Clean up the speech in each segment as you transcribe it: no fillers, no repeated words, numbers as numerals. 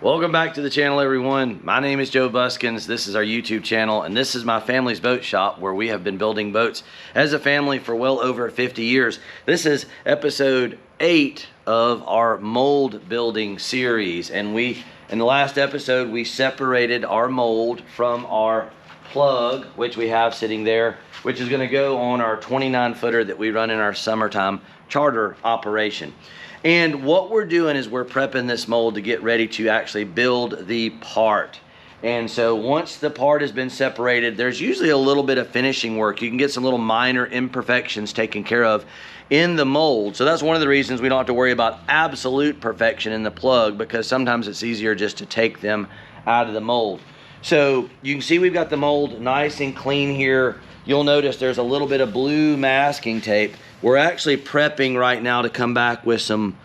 Welcome back to the channel, everyone. My name is Joe Buskins. This is our YouTube channel, and this is my family's boat shop where we have been building boats as a family for well over 50 years. This is episode 8 of our mold building series, and in the last episode we separated our mold from our plug, which we have sitting there, which is going to go on our 29 footer that we run in our summertime charter operation. And what we're doing is we're prepping this mold to get ready to actually build the part. And so once the part has been separated, there's usually a little bit of finishing work. You can get some little minor imperfections taken care of in the mold. So that's one of the reasons we don't have to worry about absolute perfection in the plug, because sometimes it's easier just to take them out of the mold. So you can see we've got the mold nice and clean here. You'll notice there's a little bit of blue masking tape. We're actually prepping right now to come back with some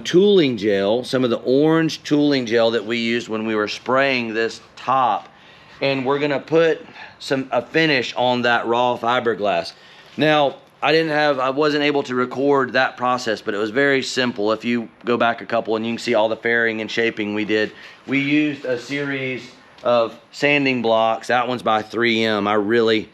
tooling gel, some of the orange tooling gel that we used when we were spraying this top. And we're gonna put a finish on that raw fiberglass. Now, I wasn't able to record that process, but it was very simple. If you go back a couple and you can see all the fairing and shaping we did. We used a series of sanding blocks. That one's by 3M. I really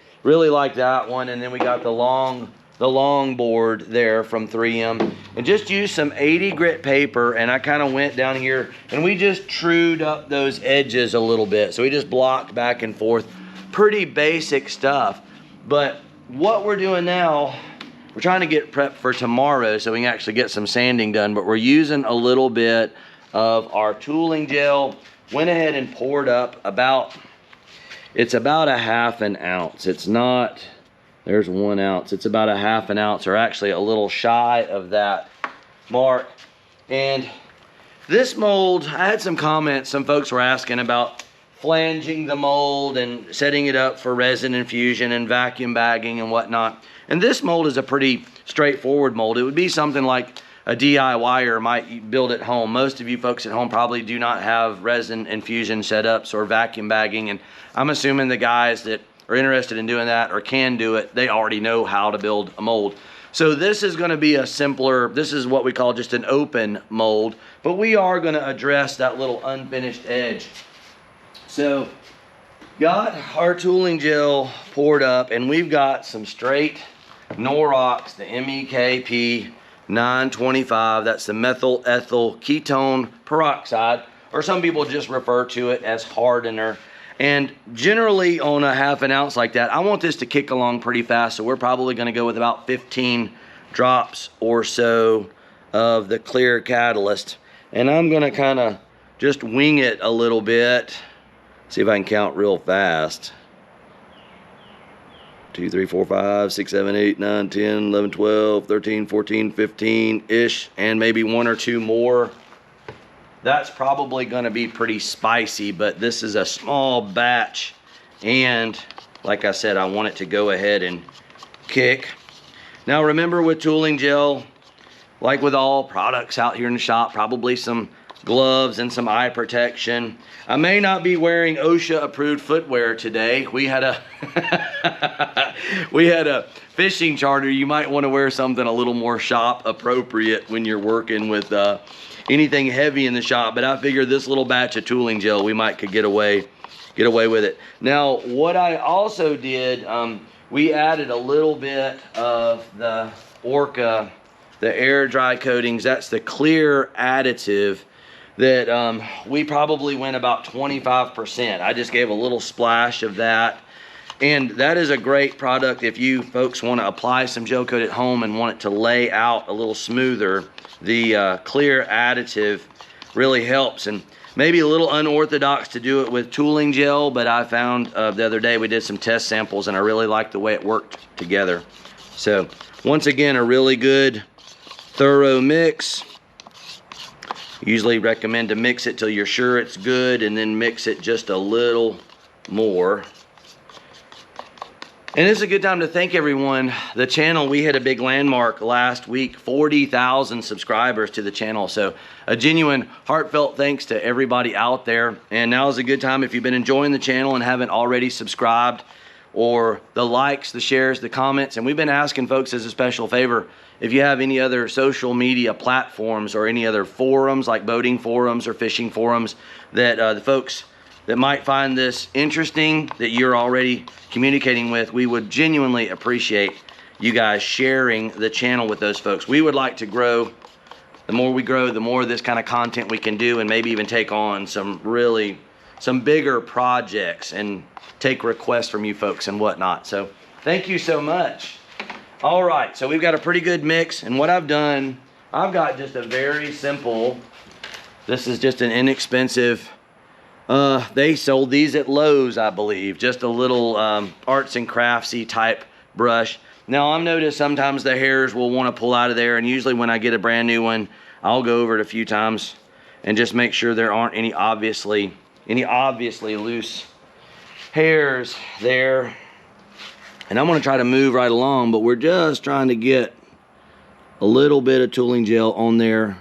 like that one. And then we got the long board there from 3M, and just used some 80 grit paper, and I kind of went down here and we just trued up those edges a little bit. So we just blocked back and forth. Pretty basic stuff. But what we're doing now, we're trying to get prepped for tomorrow so we can actually get some sanding done, but we're using a little bit of our tooling gel. Went ahead and poured up it's about a half an ounce. It's not, there's 1 ounce. It's about a half an ounce, or actually a little shy of that mark. And this mold, I had some comments. Some folks were asking about flanging the mold and setting it up for resin infusion and vacuum bagging and whatnot. And this mold is a pretty straightforward mold. It would be something like a DIYer might build at home. Most of you folks at home probably do not have resin infusion setups or vacuum bagging, and I'm assuming the guys that are interested in doing that or can do it, they already know how to build a mold. So this is going to be a simpler, this is what we call just an open mold, but we are going to address that little unfinished edge. So got our tooling gel poured up, and we've got some straight Norox, the MEKP 925. That's the methyl ethyl ketone peroxide, or some people just refer to it as hardener. And generally on a half an ounce like that, I want this to kick along pretty fast, so we're probably going to go with about 15 drops or so of the clear catalyst. And I'm going to kind of just wing it a little bit. See if I can count real fast. 2, 3, 4, 5, 6, 7, 8, 9, 10, 11, 12, 13, 14, 15-ish, and maybe 1 or 2 more. That's probably going to be pretty spicy, but this is a small batch, and like I said, I want it to go ahead and kick. Now remember, with tooling gel, like with all products out here in the shop, probably some gloves and some eye protection. I may not be wearing OSHA approved footwear today. We had a fishing charter. You might want to wear something a little more shop appropriate when you're working with anything heavy in the shop, but I figure this little batch of tooling gel, we could get away with it. Now what I also did, we added a little bit of the Orca, the air dry coatings. That's the clear additive that we probably went about 25%. I just gave a little splash of that, and that is a great product if you folks want to apply some gel coat at home and want it to lay out a little smoother. The clear additive really helps, and maybe a little unorthodox to do it with tooling gel, but I found the other day we did some test samples and I really liked the way it worked together. So once again, a really good thorough mix. Usually recommend to mix it till you're sure it's good, and then mix it just a little more. And it's a good time to thank everyone. The channel, we hit a big landmark last week, 40,000 subscribers to the channel. So a genuine heartfelt thanks to everybody out there. And now is a good time, if you've been enjoying the channel and haven't already subscribed or the likes, the shares, the comments. And we've been asking folks as a special favor, if you have any other social media platforms or any other forums like boating forums or fishing forums that the folks that might find this interesting, that you're already communicating with, we would genuinely appreciate you guys sharing the channel with those folks. We would like to grow. The more we grow, the more of this kind of content we can do, and maybe even take on some bigger projects and take requests from you folks and whatnot. So thank you so much. All right, so we've got a pretty good mix, and what I've done, I've got just a very simple, this is just an inexpensive, they sold these at Lowe's, I believe, just a little arts and craftsy type brush. Now I've noticed sometimes the hairs will want to pull out of there, and usually when I get a brand new one, I'll go over it a few times and just make sure there aren't any obviously loose hairs there. And I'm going to try to move right along, but we're just trying to get a little bit of tooling gel on there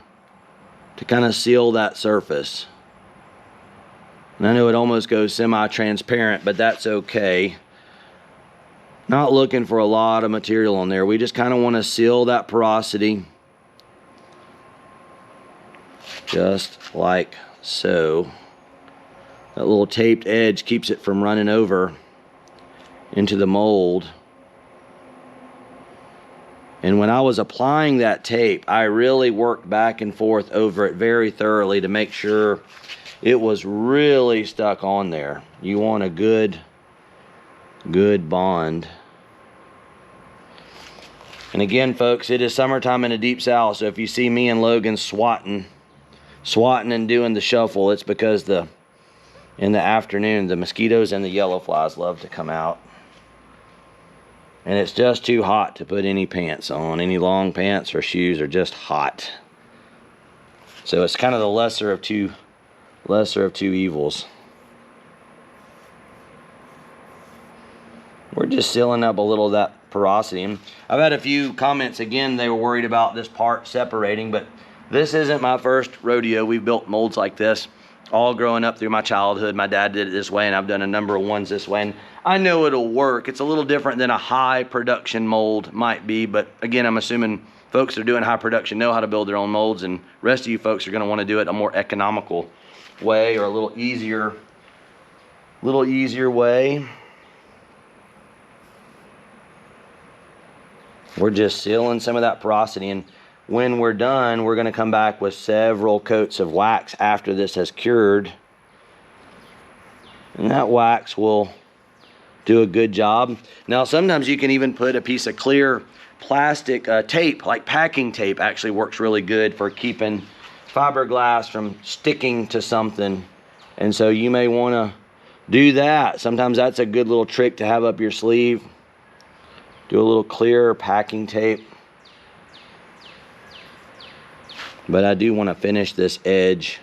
to kind of seal that surface. And I know it almost goes semi-transparent, but that's okay. Not looking for a lot of material on there. We just kind of want to seal that porosity. Just like so. That little taped edge keeps it from running over into the mold. And when I was applying that tape, I really worked back and forth over it very thoroughly to make sure it was really stuck on there. You want a good bond. And again, folks, it is summertime in the Deep South, so if you see me and Logan swatting and doing the shuffle, it's because in the afternoon the mosquitoes and the yellow flies love to come out. And it's just too hot to put any pants on. Any long pants or shoes are just hot. So it's kind of the lesser of two evils. We're just sealing up a little of that porosity. And I've had a few comments, again, they were worried about this part separating, but this isn't my first rodeo. We've built molds like this all growing up through my childhood. My dad did it this way, and I've done a number of ones this way, and I know it'll work. It's a little different than a high production mold might be, but again, I'm assuming folks that are doing high production know how to build their own molds, and the rest of you folks are going to want to do it a more economical way, or a little easier way. We're just sealing some of that porosity, and when we're done, we're going to come back with several coats of wax after this has cured. And that wax will do a good job. Now, sometimes you can even put a piece of clear plastic tape, like packing tape, actually works really good for keeping fiberglass from sticking to something. And so you may want to do that. Sometimes that's a good little trick to have up your sleeve. Do a little clear packing tape. But I do want to finish this edge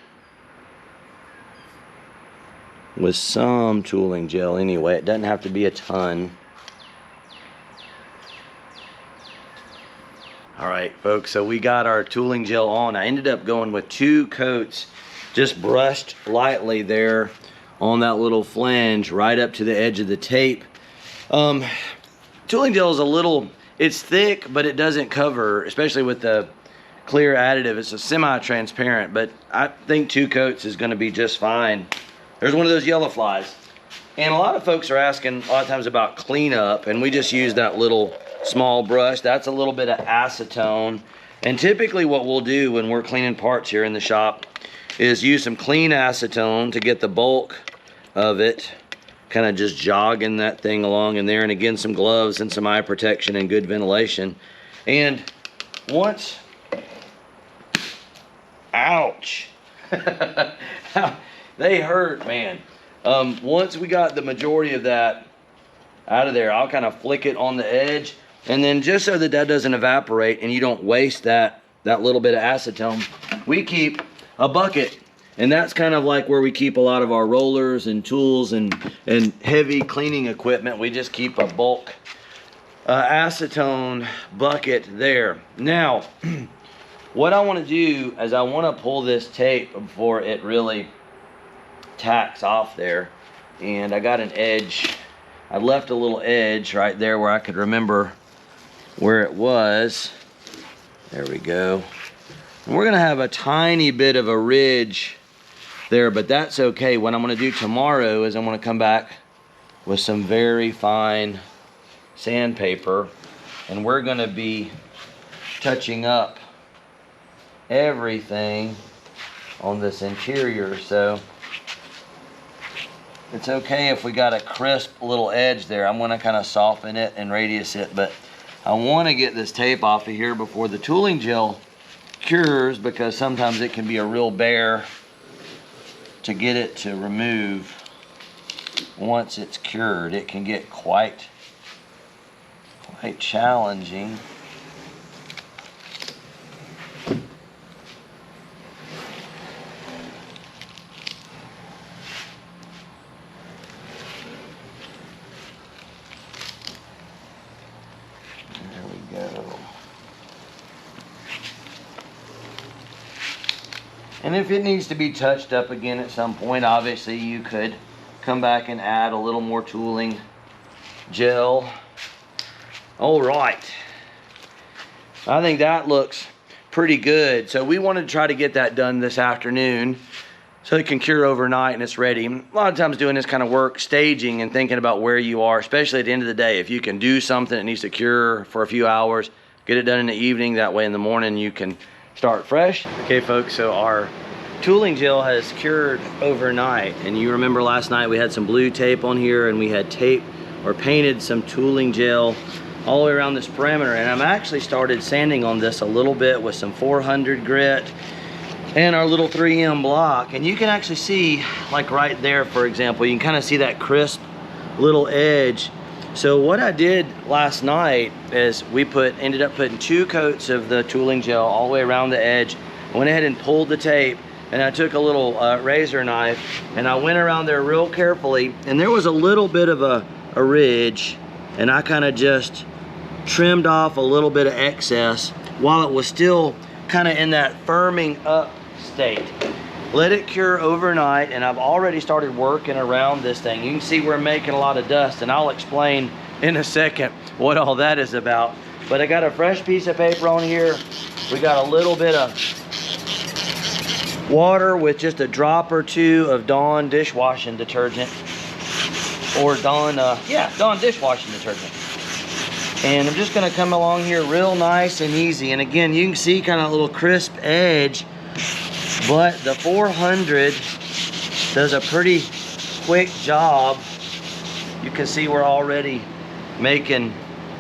with some tooling gel anyway. It doesn't have to be a ton. All right, folks, so we got our tooling gel on. I ended up going with 2 coats, just brushed lightly there on that little flange right up to the edge of the tape. Tooling gel is it's thick, but it doesn't cover, especially with the clear additive. It's a semi-transparent, but I think 2 coats is going to be just fine. There's one of those yellow flies, and a lot of folks are asking a lot of times about cleanup, and we just use that little small brush. That's a little bit of acetone, and typically what we'll do when we're cleaning parts here in the shop is use some clean acetone to get the bulk of it, kind of just jogging that thing along in there, and again, some gloves and some eye protection and good ventilation. And once ouch they hurt, man. Once we got the majority of that out of there, I'll kind of flick it on the edge, and then just so that doesn't evaporate and you don't waste that little bit of acetone, we keep a bucket, and that's kind of like where we keep a lot of our rollers and tools and heavy cleaning equipment. We just keep a bulk acetone bucket there. Now what I want to do is I want to pull this tape before it really tacks off there. And I got an edge. I left a little edge right there where I could remember where it was. There we go. And we're gonna have a tiny bit of a ridge there, but that's okay. What I'm gonna do tomorrow is I'm gonna come back with some very fine sandpaper, and we're gonna be touching up everything on this interior. So it's okay if we got a crisp little edge there. I'm gonna kind of soften it and radius it, but I wanna get this tape off of here before the tooling gel cures, because sometimes it can be a real bear to get it to remove once it's cured. It can get quite challenging. There we go. And if it needs to be touched up again at some point, obviously you could come back and add a little more tooling gel. All right, I think that looks pretty good. So we wanted to try to get that done this afternoon so it can cure overnight and it's ready. A lot of times doing this kind of work, staging and thinking about where you are, especially at the end of the day. If you can do something that needs to cure for a few hours, get it done in the evening. That way in the morning you can start fresh. Okay folks, so our tooling gel has cured overnight, and you remember last night we had some blue tape on here, and we had tape or painted some tooling gel all the way around this perimeter. And I'm actually started sanding on this a little bit with some 400 grit and our little 3M block, and you can actually see, like right there for example, you can kind of see that crisp little edge. So what I did last night is we ended up putting 2 coats of the tooling gel all the way around the edge. I went ahead and pulled the tape, and I took a little razor knife and I went around there real carefully, and there was a little bit of a ridge, and I kind of just trimmed off a little bit of excess while it was still kind of in that firming up state. Let it cure overnight, and I've already started working around this thing. You can see we're making a lot of dust, and I'll explain in a second what all that is about. But I got a fresh piece of paper on here. We got a little bit of water with just a drop or 2 of Dawn dishwashing detergent, or Dawn dishwashing detergent. And I'm just gonna come along here real nice and easy. And again, you can see kind of a little crisp edge, but the 400 does a pretty quick job. You can see we're already making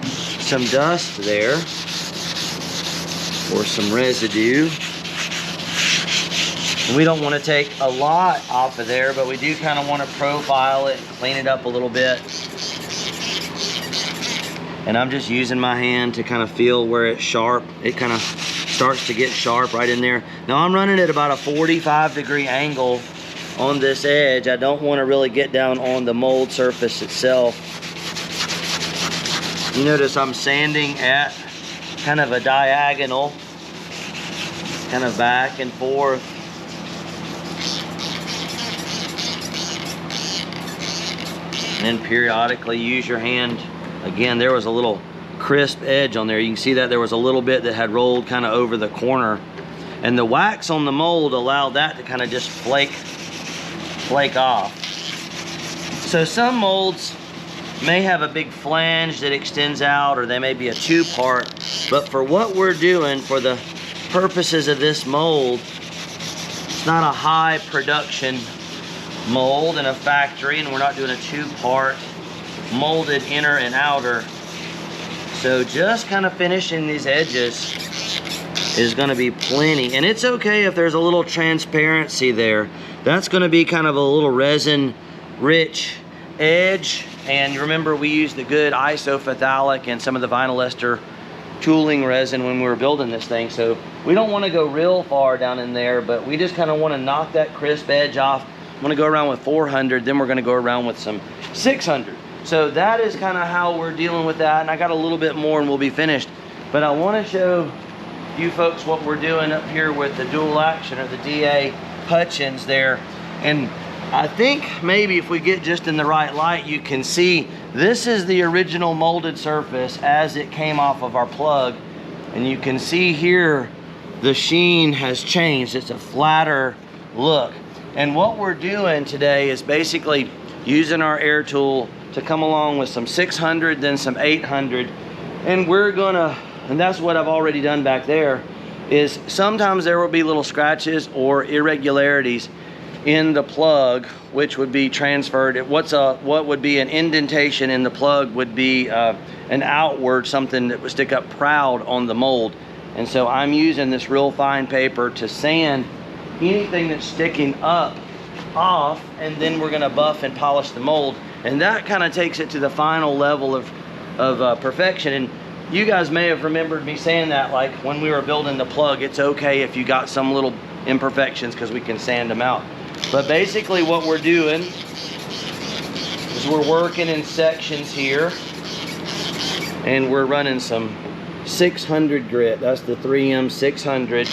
some dust there, or some residue. And we don't want to take a lot off of there, but we do kind of want to profile it and clean it up a little bit. And I'm just using my hand to kind of feel where it's sharp. It kind of starts to get sharp right in there. Now I'm running at about a 45-degree angle on this edge. I don't want to really get down on the mold surface itself. You notice I'm sanding at kind of a diagonal, kind of back and forth. And then periodically use your hand. Again, there was a little crisp edge on there. You can see that there was a little bit that had rolled kind of over the corner. And the wax on the mold allowed that to kind of just flake off. So some molds may have a big flange that extends out, or they may be a 2-part. But for what we're doing, for the purposes of this mold, it's not a high production mold in a factory, and we're not doing a 2-part molded inner and outer. So just kind of finishing these edges is going to be plenty. And it's okay if there's a little transparency there. That's going to be kind of a little resin rich edge. And remember, we used the good isophthalic and some of the vinyl ester tooling resin when we were building this thing. So we don't want to go real far down in there, but we just kind of want to knock that crisp edge off. I'm going to go around with 400, then we're going to go around with some 600. So that is kind of how we're dealing with that. And I got a little bit more and we'll be finished. But I want to show you folks what we're doing up here with the dual action, or the DA Hutchins there. And I think maybe if we get just in the right light, you can see This is the original molded surface as it came off of our plug. And you can see here, the sheen has changed. It's a flatter look. And what we're doing today is basically using our air tool to come along with some 600, then some 800. And we're gonna, and that's what I've already done back there, is sometimes there will be little scratches or irregularities in the plug, which would be transferred. What would be an indentation in the plug would be an outward, something that would stick up proud on the mold. And so I'm using this real fine paper to sand anything that's sticking up off, and then we're gonna buff and polish the mold. And that kind of takes it to the final level of perfection. And you guys may have remembered me saying that, like when we were building the plug, it's okay if you got some little imperfections because we can sand them out. But basically what we're doing is we're working in sections here, and we're running some 600 grit. That's the 3M 600.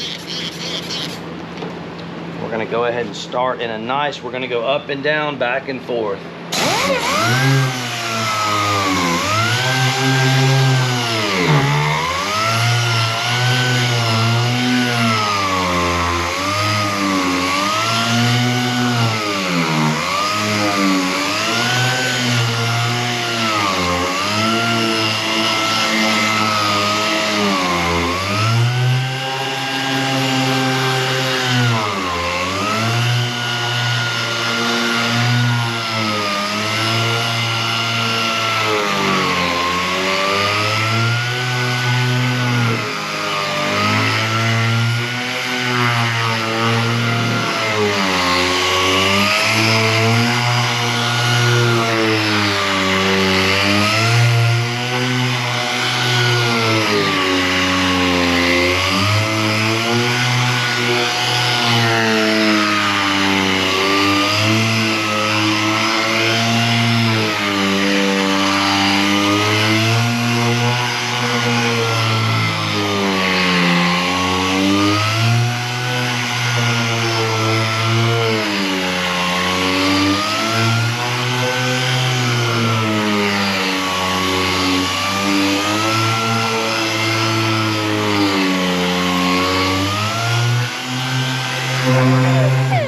We're gonna go ahead and start in a nice, we're gonna go up and down, back and forth.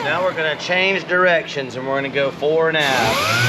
Now we're going to change directions, and we're going to go fore and aft.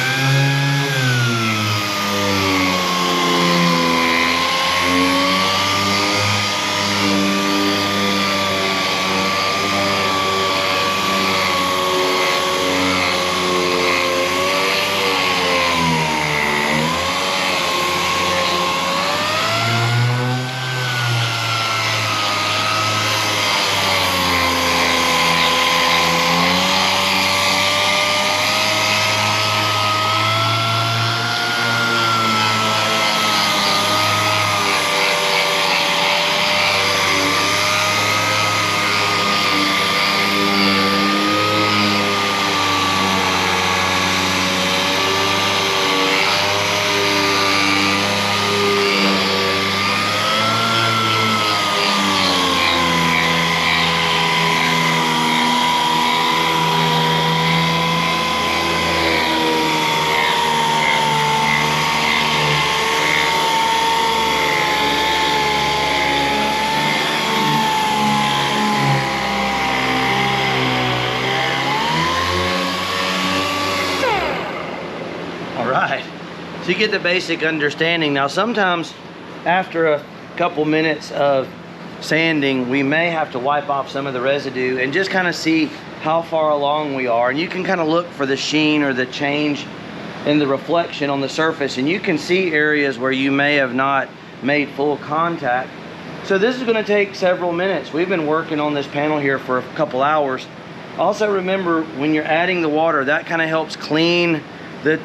Right, so you get the basic understanding. Now sometimes after a couple minutes of sanding, we may have to wipe off some of the residue and just kind of see how far along we are. And you can kind of look for the sheen or the change in the reflection on the surface, and you can see areas where you may have not made full contact. So this is going to take several minutes. We've been working on this panel here for a couple hours. Also remember, when you're adding the water, that kind of helps clean the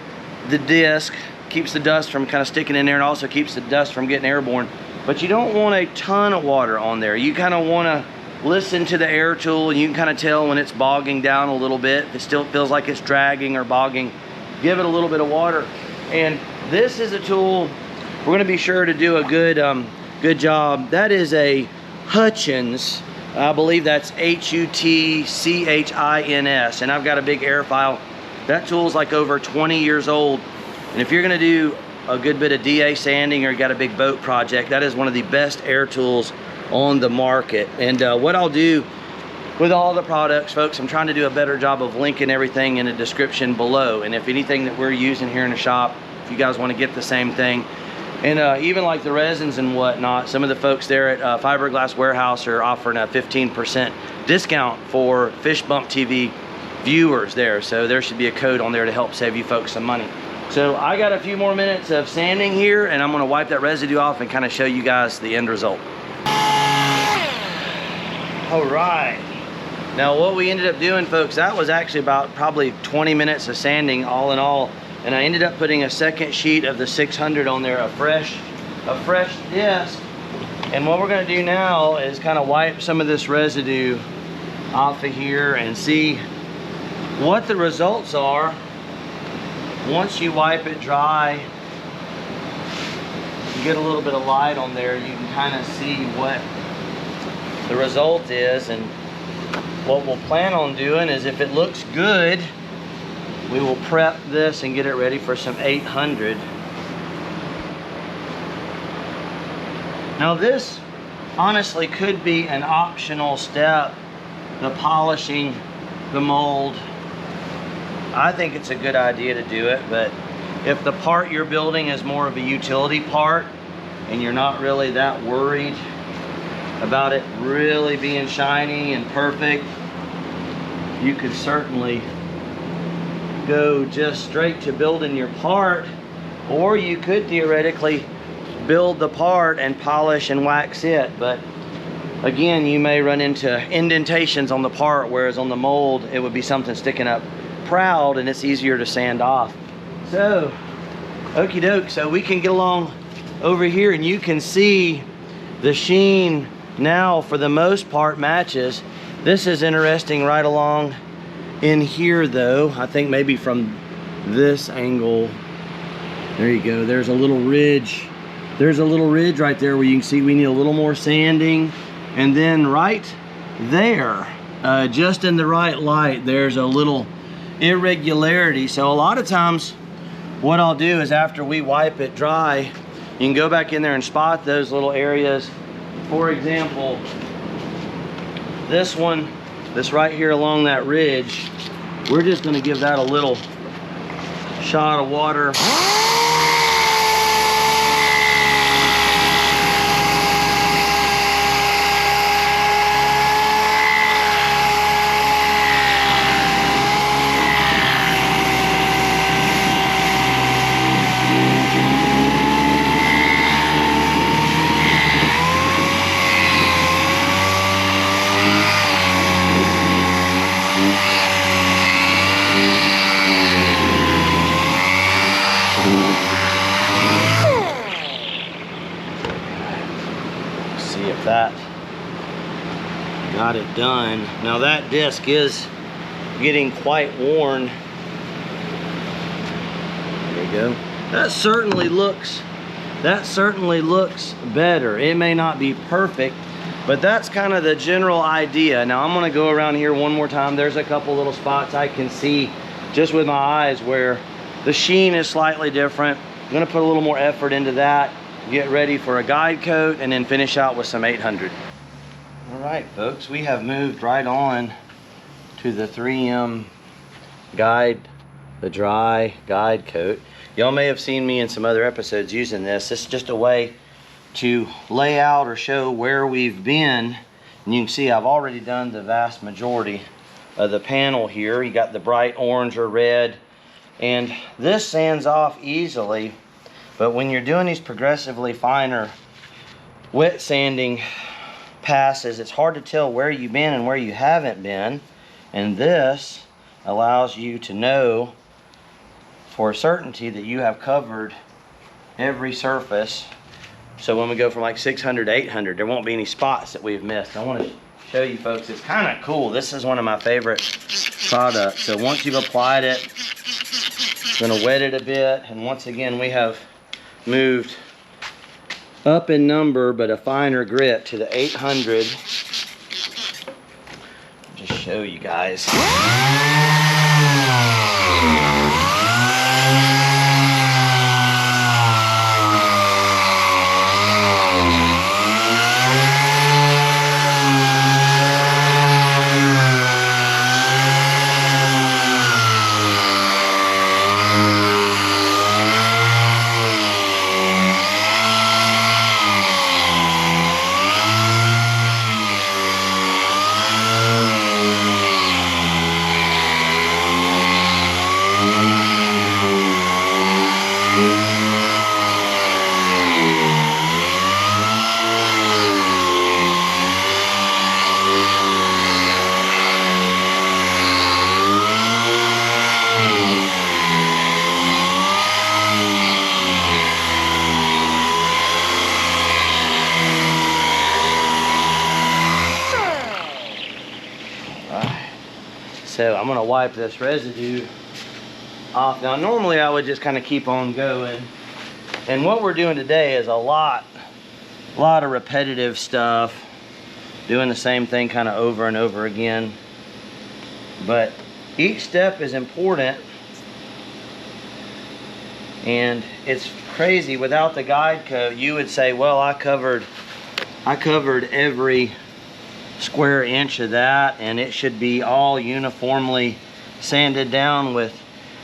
disc, keeps the dust from kind of sticking in there, and also keeps the dust from getting airborne. But you don't want a ton of water on there. You kind of want to listen to the air tool, and you can kind of tell when it's bogging down a little bit. If it still feels like it's dragging or bogging, give it a little bit of water. And this is a tool, we're going to be sure to do a good job. That is a Hutchins. I believe that's Hutchins, and I've got a big air file. That tool's like over 20 years old. And if you're gonna do a good bit of DA sanding or you got a big boat project, that is one of the best air tools on the market. And what I'll do with all the products, folks, I'm trying to do a better job of linking everything in the description below. And if anything that we're using here in the shop, if you guys want to get the same thing, and even like the resins and whatnot, some of the folks there at Fiberglass Warehouse are offering a 15% discount for Fish Bump TV viewers there. So there should be a code on there to help save you folks some money. So I got a few more minutes of sanding here, and I'm going to wipe that residue off and kind of show you guys the end result. All right. Now what we ended up doing, folks, that was actually about probably 20 minutes of sanding all in all. And I ended up putting a second sheet of the 600 on there, a fresh disc. And what we're gonna do now is kind of wipe some of this residue off of here and see what the results are once you wipe it dry. You get a little bit of light on there, you can kind of see what the result is. And what we'll plan on doing is, if it looks good, we will prep this and get it ready for some 800. Now this honestly could be an optional step, the polishing the mold. I think it's a good idea to do it, but if the part you're building is more of a utility part and you're not really that worried about it really being shiny and perfect, you could certainly go just straight to building your part, or you could theoretically build the part and polish and wax it. But again, you may run into indentations on the part, whereas on the mold it would be something sticking up proud and it's easier to sand off. So okie doke, so we can get along over here and you can see the sheen now for the most part matches. This is interesting right along in here though. I think maybe from this angle, there you go, there's a little ridge. There's a little ridge right there where you can see we need a little more sanding. And then right there, just in the right light, there's a little irregularity. So a lot of times what I'll do is, after we wipe it dry, you can go back in there and spot those little areas. For example, this one, this right here along that ridge, we're just going to give that a little shot of water. That got it done. Now that disc is getting quite worn. There you go. That certainly looks better. It may not be perfect, but that's kind of the general idea. Now I'm going to go around here one more time. There's a couple little spots I can see just with my eyes where the sheen is slightly different. I'm going to put a little more effort into that, get ready for a guide coat, and then finish out with some 800. All right, folks, we have moved right on to the 3M guide, the dry guide coat. Y'all may have seen me in some other episodes using this. This is just a way to lay out or show where we've been. And you can see I've already done the vast majority of the panel here. You got the bright orange or red, and this sands off easily. But when you're doing these progressively finer wet sanding passes, it's hard to tell where you've been and where you haven't been. And this allows you to know for certainty that you have covered every surface. So when we go from like 600 to 800, there won't be any spots that we've missed. I want to show you folks, it's kind of cool. This is one of my favorite products. So once you've applied it, I'm going to wet it a bit. And once again, we have moved up in number but a finer grit to the 800. Just show you guys. So I'm gonna wipe this residue off. Now normally I would just kind of keep on going, and what we're doing today is a lot of repetitive stuff, doing the same thing kind of over and over again, but each step is important. And it's crazy, without the guide coat you would say, well, I covered every square inch of that and it should be all uniformly sanded down with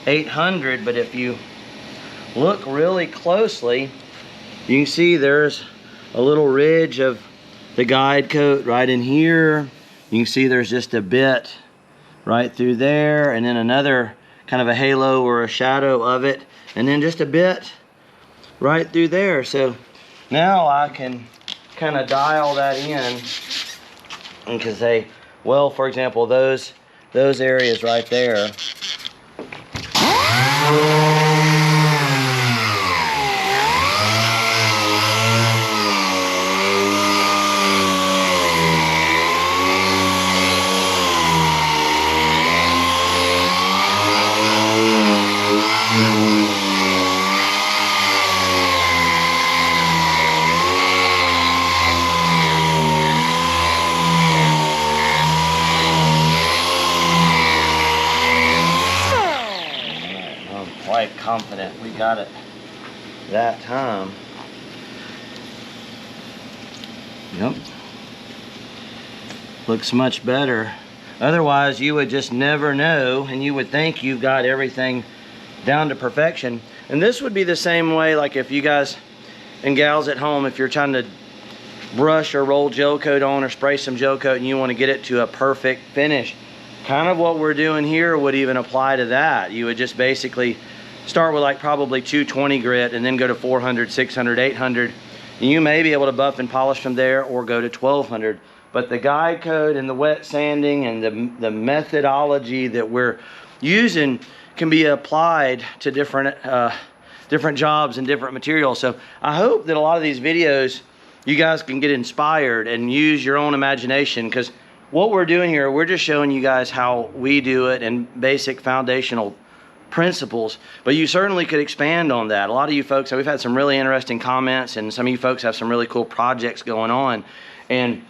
800. But if you look really closely, you can see there's a little ridge of the guide coat right in here. You can see there's just a bit right through there, and then another kind of a halo or a shadow of it, and then just a bit right through there. So now I can kind of dial that in and can say, well, for example, those areas right there, quite confident we got it that time. Yep. Looks much better. Otherwise you would just never know, and you would think you've got everything down to perfection. And this would be the same way, like if you guys and gals at home, if you're trying to brush or roll gel coat on or spray some gel coat and you want to get it to a perfect finish, kind of what we're doing here would even apply to that. You would just basically start with like probably 220 grit and then go to 400, 600, 800. And you may be able to buff and polish from there or go to 1200. But the guide coat and the wet sanding and the methodology that we're using can be applied to different jobs and different materials. So I hope that a lot of these videos you guys can get inspired and use your own imagination, because what we're doing here, we're just showing you guys how we do it and basic foundational principles, but you certainly could expand on that. A lot of you folks, we've had some really interesting comments, and some of you folks have some really cool projects going on, and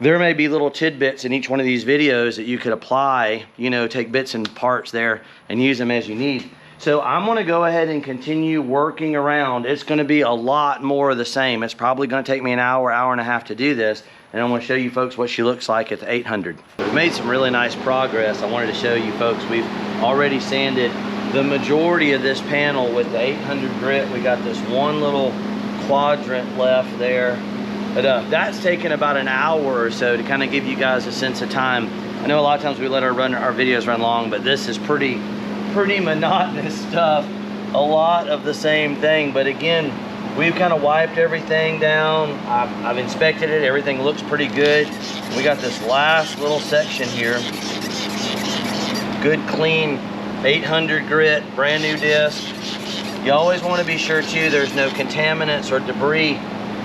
there may be little tidbits in each one of these videos that you could apply, you know, take bits and parts there and use them as you need. So I'm going to go ahead and continue working around. It's going to be a lot more of the same. It's probably going to take me an hour, hour and a half to do this, and I'm going to show you folks what she looks like at the 800. We've made some really nice progress. I wanted to show you folks, we've already sanded the majority of this panel with the 800 grit. We got this one little quadrant left there, but that's taken about an hour or so to kind of give you guys a sense of time. I know a lot of times we let our videos run long, but this is pretty monotonous stuff, a lot of the same thing. But again, we've kind of wiped everything down. I've inspected it, everything looks pretty good. We got this last little section here, good clean 800 grit, brand new disc. You always want to be sure too there's no contaminants or debris.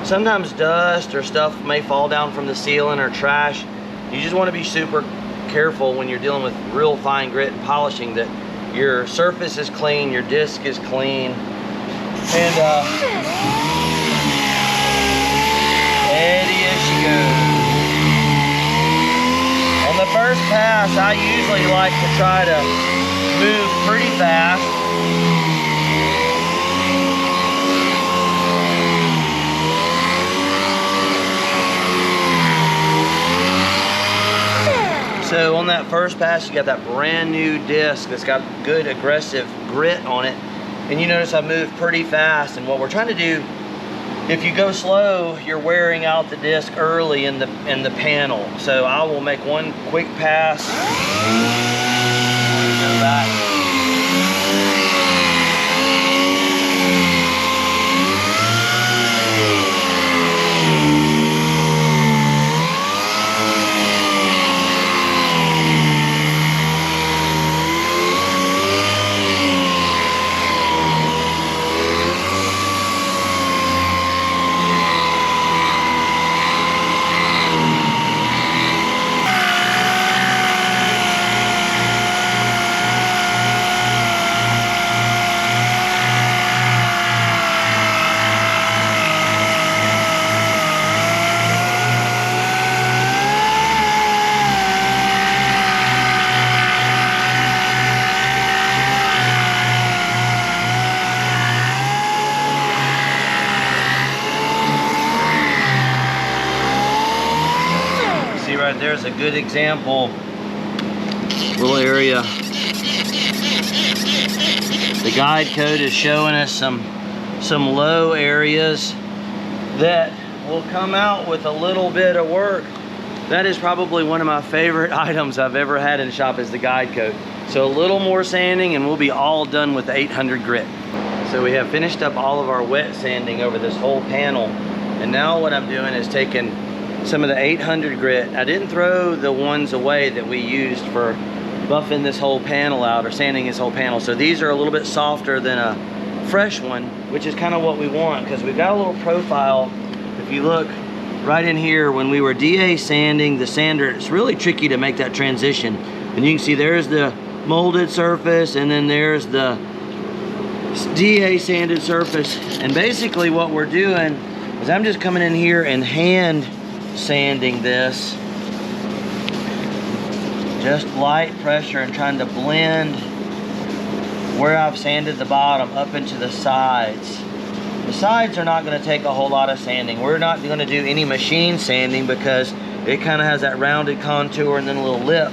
Sometimes dust or stuff may fall down from the ceiling or trash. You just want to be super careful when you're dealing with real fine grit and polishing that your surface is clean, your disc is clean, and steady as she goes. On the first pass, I usually like to try to move pretty fast. So on that first pass, you got that brand new disc that's got good aggressive grit on it. And you notice I moved pretty fast. And what we're trying to do, if you go slow, you're wearing out the disc early in the panel. So I will make one quick pass. Go back. there's a good example. Little area. The guide code is showing us some low areas that will come out with a little bit of work. That is probably one of my favorite items I've ever had in the shop, is the guide coat. So a little more sanding and we'll be all done with the 800 grit. So we have finished up all of our wet sanding over this whole panel. And now what I'm doing is taking some of the 800 grit. I didn't throw the ones away that we used for buffing this whole panel out or sanding this whole panel. So these are a little bit softer than a fresh one, which is kind of what we want, because we've got a little profile. If you look right in here, when we were DA sanding the sander, it's really tricky to make that transition. And you can see there's the molded surface, and then there's the DA sanded surface. And basically what we're doing is I'm just coming in here and hand sanding this, just light pressure, and trying to blend where I've sanded the bottom up into the sides. The sides are not going to take a whole lot of sanding. We're not going to do any machine sanding because it kind of has that rounded contour and then a little lip.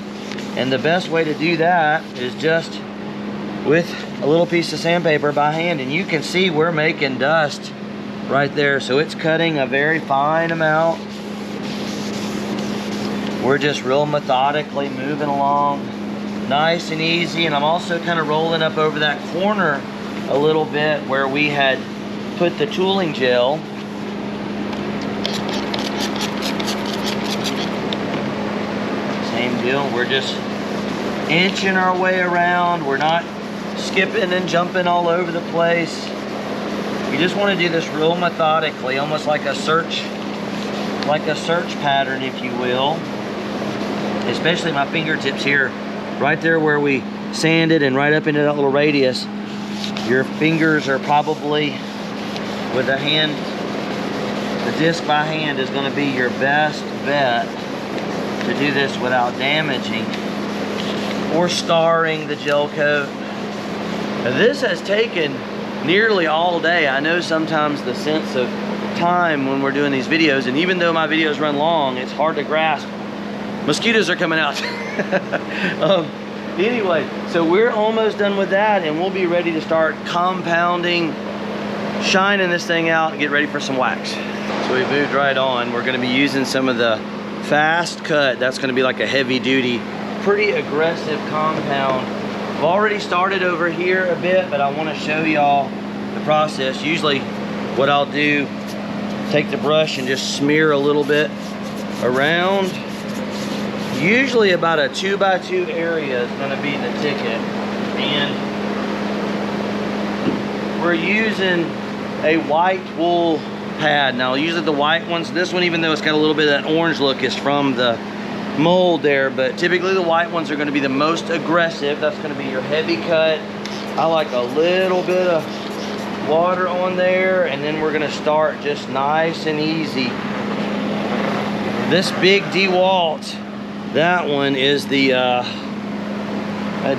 And the best way to do that is just with a little piece of sandpaper by hand. And you can see we're making dust right there. So it's cutting a very fine amount. We're just real methodically moving along, nice and easy. And I'm also kind of rolling up over that corner a little bit where we had put the tooling gel. Same deal, we're just inching our way around. We're not skipping and jumping all over the place. You just want to do this real methodically, almost like a search pattern, if you will. Especially my fingertips here, right there where we sanded and right up into that little radius. Your fingers are probably, with the hand, the disc by hand is going to be your best bet to do this without damaging or scarring the gel coat. Now, this has taken nearly all day. I know sometimes the sense of time when we're doing these videos, and even though my videos run long, it's hard to grasp. Mosquitoes are coming out. Anyway, so we're almost done with that, and we'll be ready to start compounding, shining this thing out, and get ready for some wax. So we moved right on. We're gonna be using some of the fast cut. That's gonna be like a heavy duty, pretty aggressive compound. I've already started over here a bit, but I wanna show y'all the process. Usually what I'll do, take the brush and just smear a little bit around. Usually about a 2x2 area is gonna be the ticket. And we're using a white wool pad. Now usually the white ones, this one, even though it's got a little bit of that orange look, is from the mold there, but typically the white ones are gonna be the most aggressive. That's gonna be your heavy cut. I like a little bit of water on there, and then we're gonna start just nice and easy. This big DeWalt, that one is the a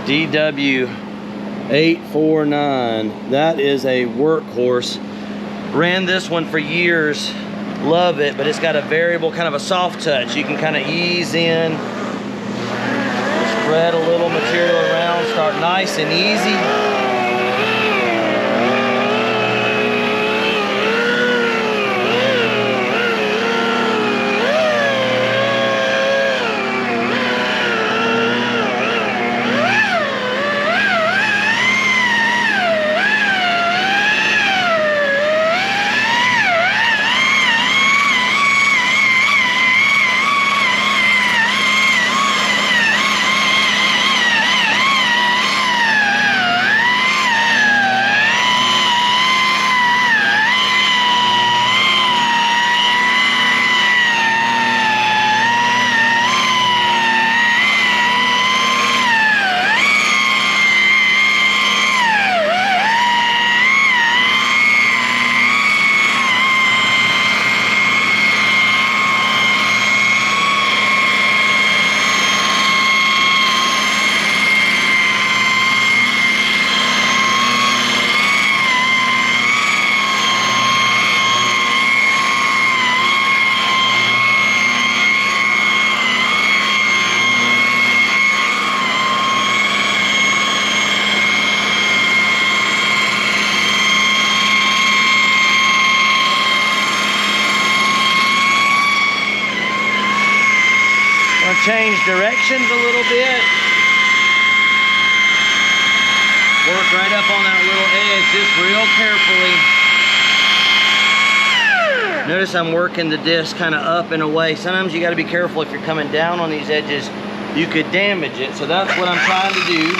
DW849. That is a workhorse. Ran this one for years, love it, but it's got a variable, kind of a soft touch. You can kind of ease in, spread a little material around, start nice and easy. change directions a little bit. Work right up on that little edge, just real carefully. Notice I'm working the disc kind of up and away. Sometimes you got to be careful if you're coming down on these edges, you could damage it. So that's what I'm trying to do.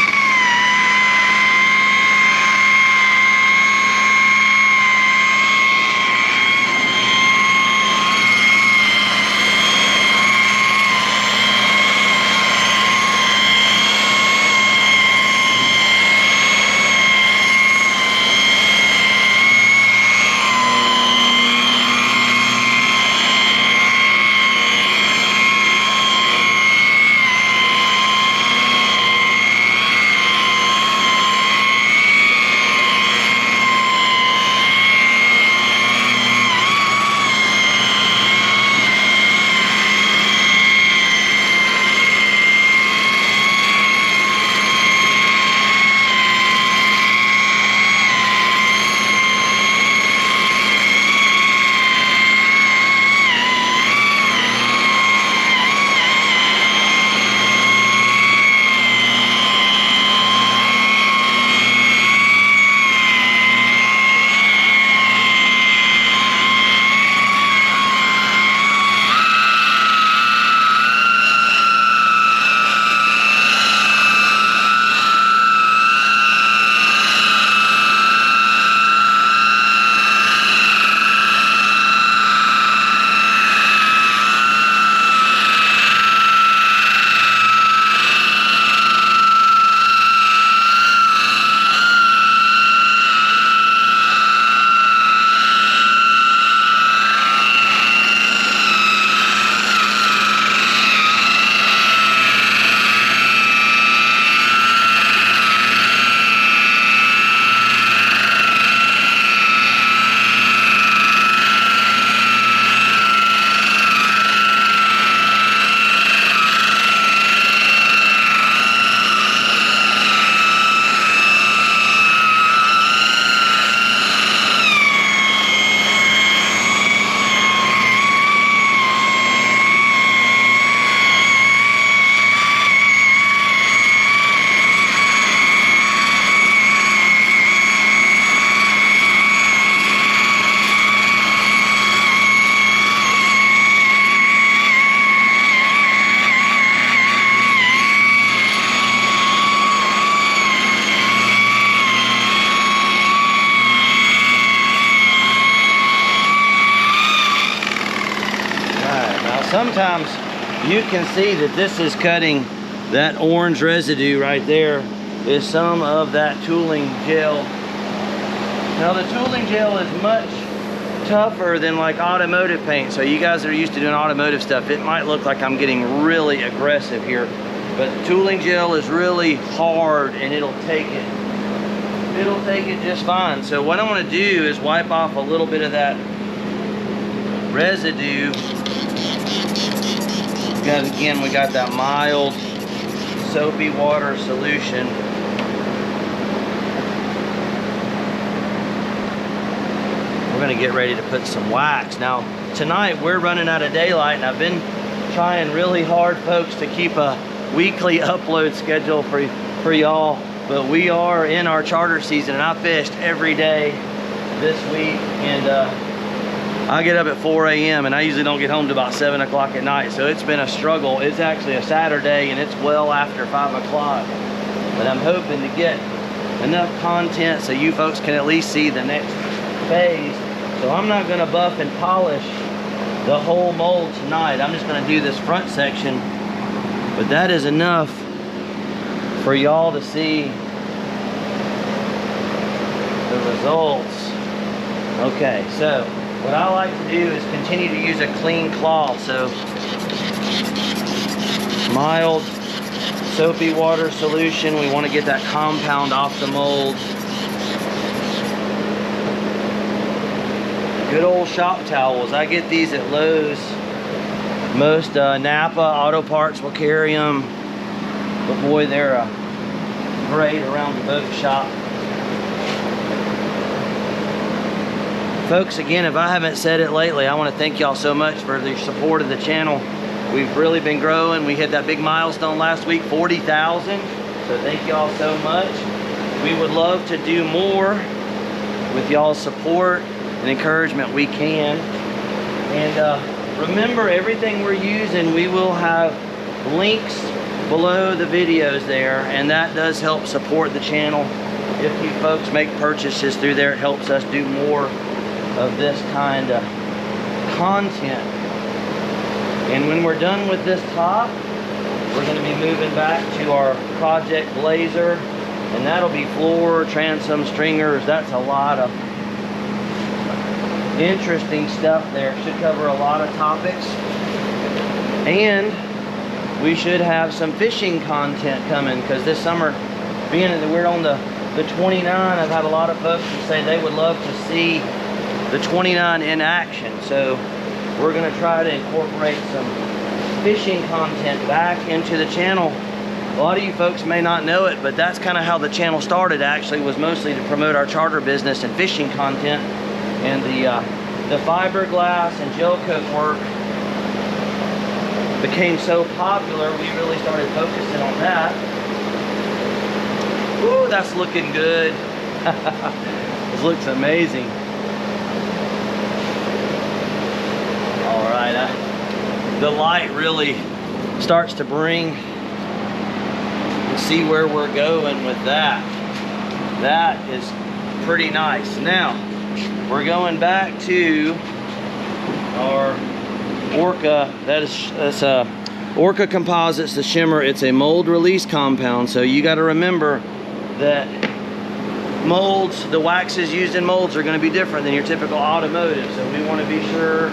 Sometimes you can see that this is cutting, that orange residue right there is some of that tooling gel. Now the tooling gel is much tougher than like automotive paint. So you guys that are used to doing automotive stuff, it might look like I'm getting really aggressive here, but tooling gel is really hard and it'll take it just fine. So what I want to do is wipe off a little bit of that residue. Again, we got that mild soapy water solution. We're gonna get ready to put some wax. Now, tonight we're running out of daylight, and I've been trying really hard, folks, to keep a weekly upload schedule for y'all, but we are in our charter season, and I fished every day this week, and I get up at 4 a.m. and I usually don't get home to about 7 o'clock at night, so it's been a struggle. It's actually a Saturday and it's well after 5 o'clock, but I'm hoping to get enough content so you folks can at least see the next phase. So I'm not gonna buff and polish the whole mold tonight. I'm just gonna do this front section, but that is enough for y'all to see the results. Okay, so what I like to do is continue to use a clean cloth. So mild soapy water solution. We want to get that compound off the mold. Good old shop towels. I get these at Lowe's. Most Napa Auto Parts will carry them. But boy, they're great around the boat shop. Folks, again, if I haven't said it lately, I want to thank y'all so much for your support of the channel. We've really been growing. We hit that big milestone last week, 40,000. So thank y'all so much. We would love to do more with y'all's support and encouragement we can. And remember, everything we're using, we will have links below the videos there, and that does help support the channel. If you folks make purchases through there, it helps us do more of this kind of content. And when we're done with this top, we're going to be moving back to our Project Blazer, and that'll be floor, transom, stringers. That's a lot of interesting stuff there. It should cover a lot of topics. And we should have some fishing content coming, because this summer, being that we're on the 29, I've had a lot of folks who say they would love to see the 29 in action. So we're going to try to incorporate some fishing content back into the channel. A lot of you folks may not know it, but that's kind of how the channel started. Actually, was mostly to promote our charter business and fishing content, and the fiberglass and gel coat work became so popular, we really started focusing on that. Ooh, that's looking good. This looks amazing. All right, the light really starts to bring, see where we're going with that. That is pretty nice. Now, we're going back to our Orca. That's Orca Composites, the shimmer. It's a mold release compound, so you got to remember that molds, the waxes used in molds are going to be different than your typical automotive. So we want to be sure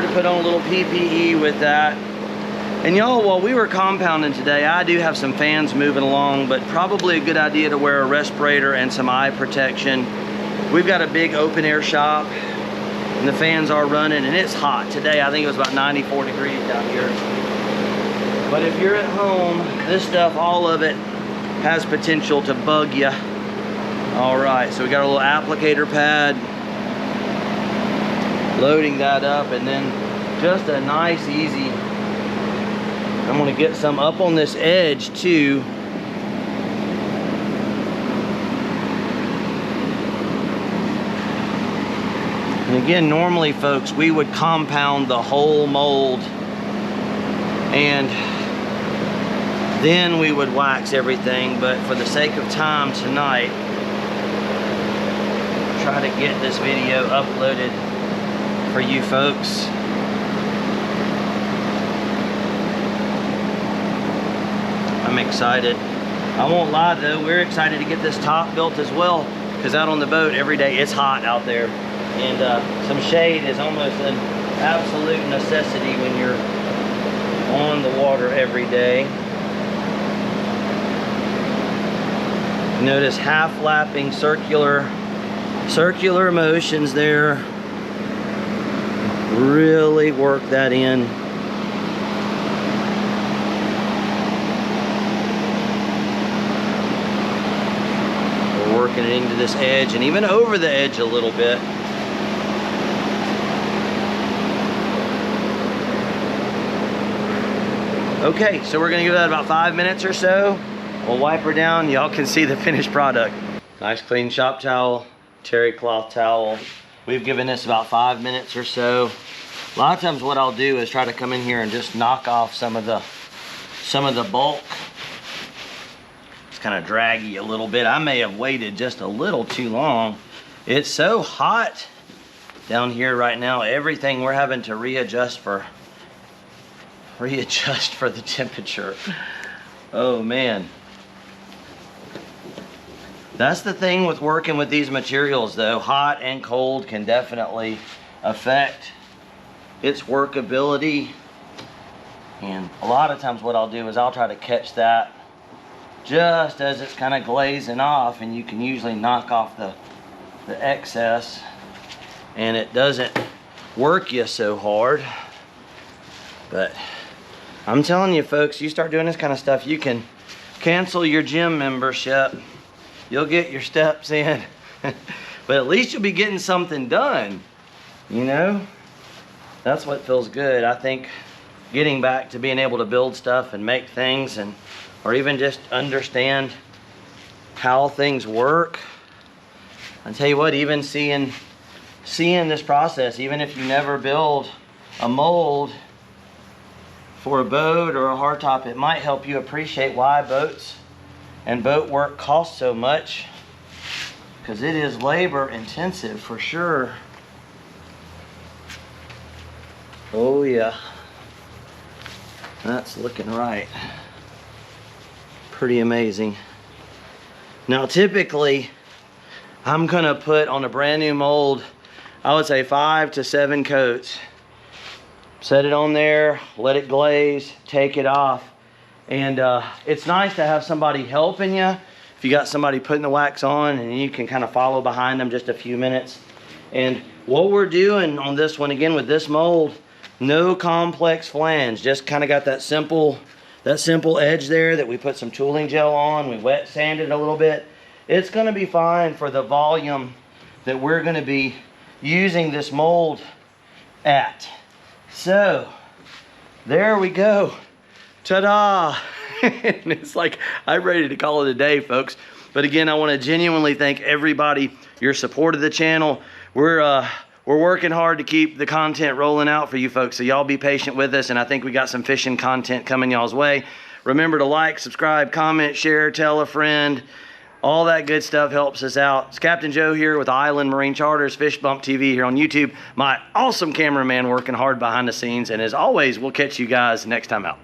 to put on a little PPE with that. And y'all, while we were compounding today, I do have some fans moving along, but probably a good idea to wear a respirator and some eye protection. We've got a big open air shop, and the fans are running, and it's hot. Today, I think it was about 94 degrees down here. But if you're at home, this stuff, all of it, has potential to bug you. All right, so we got a little applicator pad. Loading that up, and then just a nice, easy, I'm gonna get some up on this edge too. And again, normally folks, we would compound the whole mold and then we would wax everything, but for the sake of time tonight, try to get this video uploaded for you folks. I'm excited. I won't lie though, we're excited to get this top built as well, because out on the boat every day it's hot out there, and some shade is almost an absolute necessity when you're on the water every day. Notice half lapping circular motions there. Really work that in. We're working it into this edge and even over the edge a little bit. Okay, so we're gonna give that about 5 minutes or so. We'll wipe her down. Y'all can see the finished product. Nice clean shop towel, terry cloth towel. We've given this about 5 minutes or so. A lot of times what I'll do is try to come in here and just knock off some of the bulk. It's kind of draggy a little bit. I may have waited just a little too long. It's so hot down here right now. Everything we're having to readjust for the temperature. Oh man. That's the thing with working with these materials though. Hot and cold can definitely affect its workability. And a lot of times what I'll do is I'll try to catch that just as it's kind of glazing off, and you can usually knock off the excess and it doesn't work you so hard. But I'm telling you folks, you start doing this kind of stuff, you can cancel your gym membership. You'll get your steps in, but at least you'll be getting something done, you know? That's what feels good. I think getting back to being able to build stuff and make things, and or even just understand how things work. I tell you what, even seeing this process, even if you never build a mold for a boat or a hardtop, it might help you appreciate why boats and boat work cost so much, because it is labor intensive for sure. Oh yeah, that's looking right. Pretty amazing. Now typically I'm gonna put on a brand new mold, I would say 5 to 7 coats. Set it on there, let it glaze, take it off. And it's nice to have somebody helping you. If you got somebody putting the wax on, and you can kind of follow behind them just a few minutes. And what we're doing on this one, again with this mold, no complex flange, just kind of got that simple edge there that we put some tooling gel on, we wet sanded a little bit. It's gonna be fine for the volume that we're gonna be using this mold at. So, there we go. Ta-da! And it's like, I'm ready to call it a day, folks. But again, I want to genuinely thank everybody, your support of the channel. We're working hard to keep the content rolling out for you folks, so y'all be patient with us, and I think we got some fishing content coming y'all's way. Remember to like, subscribe, comment, share, tell a friend. All that good stuff helps us out. It's Captain Joe here with Island Marine Charters, Fish Bump TV here on YouTube. My awesome cameraman working hard behind the scenes. And as always, we'll catch you guys next time out.